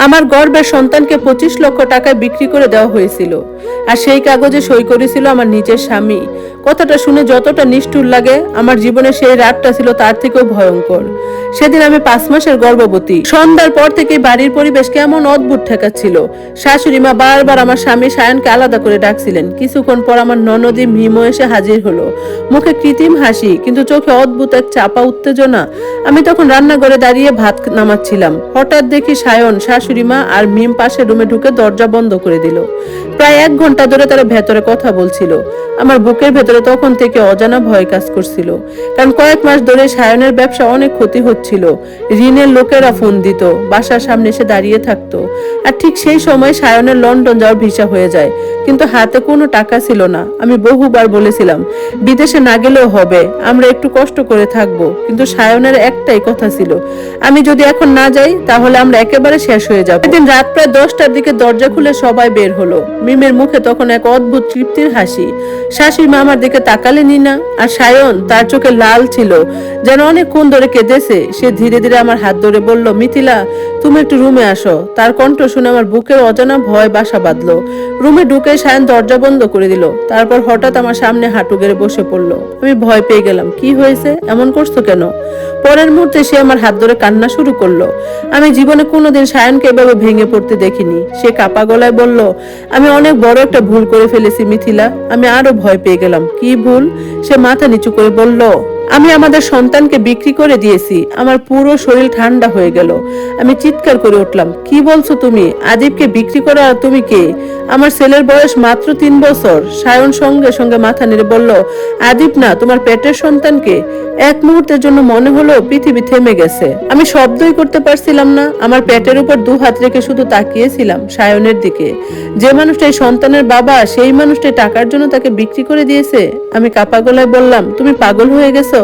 আমার গর্বের সন্তানকে 25 লক্ষ টাকায় বিক্রি করে দেওয়া হয়েছিল, আর সেই কাগজে সই করেছিল আমার নিজের স্বামী। কথাটা শুনে যতটা নিষ্ঠুর লাগে, আমার জীবনে সেই রাতটা ছিল তার থেকেও ভয়ঙ্কর। সেদিন আমি 5 মাসের গর্ভবতী। সন্ধ্যার পর থেকে বাড়ির পরিবেশ কেমন অদ্ভুত ঠেকাচ্ছিল। শাশুড়ি মা বারবার আমার স্বামী সায়নকে আলাদা করে ডাকছিলেন। কিছুক্ষণ পর আমার ননদী মিমো এসে হাজির হলো, মুখে কৃত্রিম হাসি, কিন্তু চোখে অদ্ভুত এক চাপা উত্তেজনা। আমি তখন রান্নাঘরে দাঁড়িয়ে ভাত নামাচ্ছিলাম। হঠাৎ দেখি সায়ন, শাশুড়ি মা আর মিম পাশের রুমে ঢুকে দরজা বন্ধ করে দিল। প্রায় 1 ঘন্টা ধরে তারা ভেতরে কথা বলছিল। আমার বুকের ভেতরে তখন থেকে অজানা ভয় কাজ করছিল, কারণ কয়েক মাস ধরে সায়নের ব্যবসা অনেক ক্ষতি হচ্ছিল। ঋণের লোকেরা ফোন দিত, বাসার সামনে এসে দাঁড়িয়ে থাকতো, আর ঠিক সেই সময় সায়নের লন্ডন যাওয়ার ভিসা হয়ে যায়, কিন্তু হাতে কোনো টাকা ছিল না। আমি বহুবার বলেছিলাম বিদেশে না গেলেও হবে, আমরা একটু কষ্ট করে থাকবো, কিন্তু সায়নের একটাই কথা ছিল, আমি যদি এখন না যাই তাহলে আমরা একেবারে শেষ হয়ে যাব। একদিন রাত প্রায় 10টার দিকে দরজা খুলে সবাই বের হলো। মিমের মুখে তখন এক অদ্ভুত তৃপ্তির হাসি। শাশুড়ি মা আমার দিকে তাকালেনি না, আর সায়ন, তার চোখে লাল ছিল, যেন অনেকক্ষণ ধরে কেঁদেছে। সে ধীরে ধীরে আমার হাত ধরে বলল, মিথিলা, তুমি একটু রুমে আসো। তার কণ্ঠ শুনে আমার বুকের অজানা ভয় বাসা বাঁধলো। রুমে ঢুকে সায়ন দরজা বন্ধ করে দিল। তারপর হঠাৎ আমার সামনে হাঁটু গেড়ে বসে পড়লো। আমি ভয় পেয়ে গেলাম। কি হয়েছে? এমন করছো কেন? পরের মুহূর্তে সে আমার হাত ধরে কান্না শুরু করলো। আমি জীবনে কোনোদিন সায়নকে এভাবে ভেঙে পড়তে দেখিনি। সে কাপা গলায় বলল, আমি অনেক বড় একটা ভুল করে ফেলেছি মিথিলা। আমি আরো ভয় পেয়ে গেলাম। কি ভুল? সে মাথা নিচু করে বলল, আমি আমাদের সন্তানকে বিক্রি করে দিয়েছি। আমার পুরো শরীর ঠান্ডা হয়ে গেল। আমি চিৎকার করে উঠলাম, কি বলছো তুমি? আদিবকে বিক্রি করা? তুমি কে? আমার ছেলের বয়স মাত্র 3 বছর। সায়ন সঙ্গে সঙ্গে মাথা নেড়ে বলল, আদিব না, তোমার পেটের সন্তানকে। এক মুহূর্তের জন্য মনে হলো পৃথিবী থেমে গেছে। আমি শব্দই করতে পারছিলাম না। আমার পেটের উপর 2 হাত রেখে শুধু তাকিয়েছিলাম সায়নের দিকে। যে মানুষটাই সন্তানের বাবা, সেই মানুষটাই টাকার জন্য তাকে বিক্রি করে দিয়েছে। আমি কাপা গলায় বললাম, তুমি পাগল হয়ে গেছো?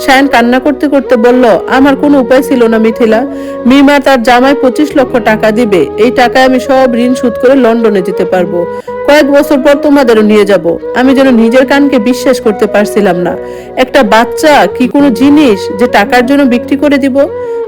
সায়ন কান্না করতে করতে বলল, আমার কোনো উপায় ছিল না মিথিলা। মিমা তার জামাই 25 লক্ষ টাকা দিবে। এই টাকায় আমি সব ঋণ শোধ করে লন্ডনে যেতে পারবো। কয়েক বছর পর তোমাদেরও নিয়ে যাব। আমি যেন নিজের কানকে বিশ্বাস করতে পারছিলাম না। একটা বাচ্চা কি কোনো জিনিস যে টাকার জন্য বিক্রি করে দিব?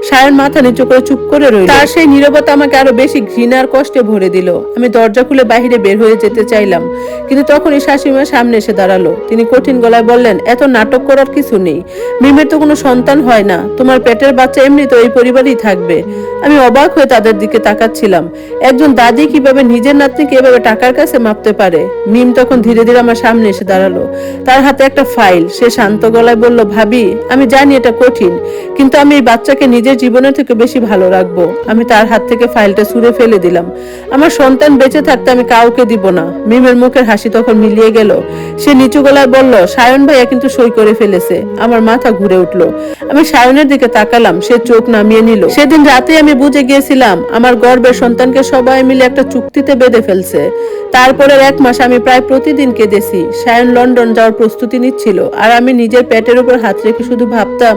সায়ন মাথা নিচু করে চুপ করে রইল। তার সেই নীরবতা আমাকে আরো বেশি ঘৃণার কষ্টে ভরে দিল। আমি দরজা খুলে বাইরে বের হয়ে যেতে চাইলাম, কিন্তু তখনই শাশুড়ি মা সামনে এসে দাঁড়ালো। তিনি কঠিন গলায় বললেন, এত নাটক করার কিছু নেই। মিমের তো কোনো সন্তান হয় না। তোমার পেটের বাচ্চা এমনি তো এই পরিবারেই থাকবে। আমি অবাক হয়ে তাদের দিকে তাকাচ্ছিলাম। একজন দাদি কিভাবে নিজের নাতনিকে এভাবে টাকার কাছে মাপতে পারে? মিম তখন ধীরে ধীরে আমার সামনে এসে দাঁড়ালো। তার হাতে একটা ফাইল। সে শান্ত গলায় বলল, ভাবি, আমি জানি এটা কঠিন, কিন্তু আমি এই বাচ্চাকে নিজের জীবনের থেকে বেশি ভালো রাখবো। আমি তার হাত থেকে ফাইলটা ছুঁড়ে ফেলে দিলাম। আমার সন্তান বেঁচে থাকতে আমি কাউকে দিব না। মিমের মুখের হাসি তখন মিলিয়ে গেল। সে নিচু গলায় বলল, সায়ন ভাইয়া কিন্তু সই করে ফেলেছে। আমার মাথা ঘুরে উঠলো। আমি সায়নের দিকে তাকালাম। সে চোখ নামিয়ে নিল। সেদিন রাতে আমি বুঝে গিয়েছিলাম আমার গর্বের সন্তানকে সবাই মিলে একটা চুক্তিতে বেঁধে ফেলছে। তারপরের 1 মাস আমি প্রায় প্রতিদিন কেঁদেছি। সায়ন লন্ডন যাওয়ার প্রস্তুতি নিচ্ছিল, আর আমি নিজের পেটের উপর হাত রেখে শুধু ভাবতাম,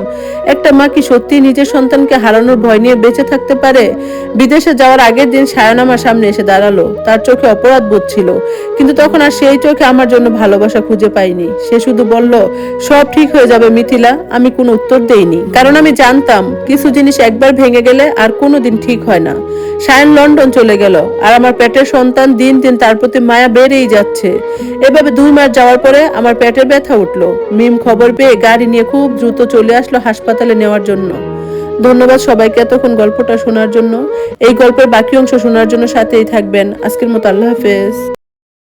একটা মা কি সত্যি নিজের সন্তানকে হারানোর ভয় নিয়ে বেঁচে থাকতে পারে? বিদেশে যাওয়ার আগের দিন সায়ন আমার সামনে এসে দাঁড়ালো। তার চোখে অপরাধ বোধ ছিল, কিন্তু তখন আর সেই চোখে আমার জন্য ভালোবাসা খুঁজে পাইনি। সে শুধু বলল, সব ঠিক হয়ে যাবে মিথিলা। আমি কোনো উত্তর দেইনি, কারণ আমি জানতাম কিছু জিনিস একবার ভেঙে গেলে আর কোনোদিন ঠিক হয় না। সায়ন লন্ডন চলে গেল, আর আমার পেটের সন্তান দিন দিন তার প্রতি মায়া বেড়েই যাচ্ছে। এভাবে 2 মাস যাওয়ার পরে আমার পেটের ব্যথা উঠলো। মিম খবর পেয়ে গাড়ি নিয়ে খুব দ্রুত চলে আসলো হাসপাতালে নেওয়ার জন্য। ধন্যবাদ সবাইকে এতক্ষণ গল্পটা শোনার জন্য। এই গল্পের বাকি অংশ শোনার জন্য সাথেই থাকবেন। আজকের মতো আল্লাহ হাফেজ।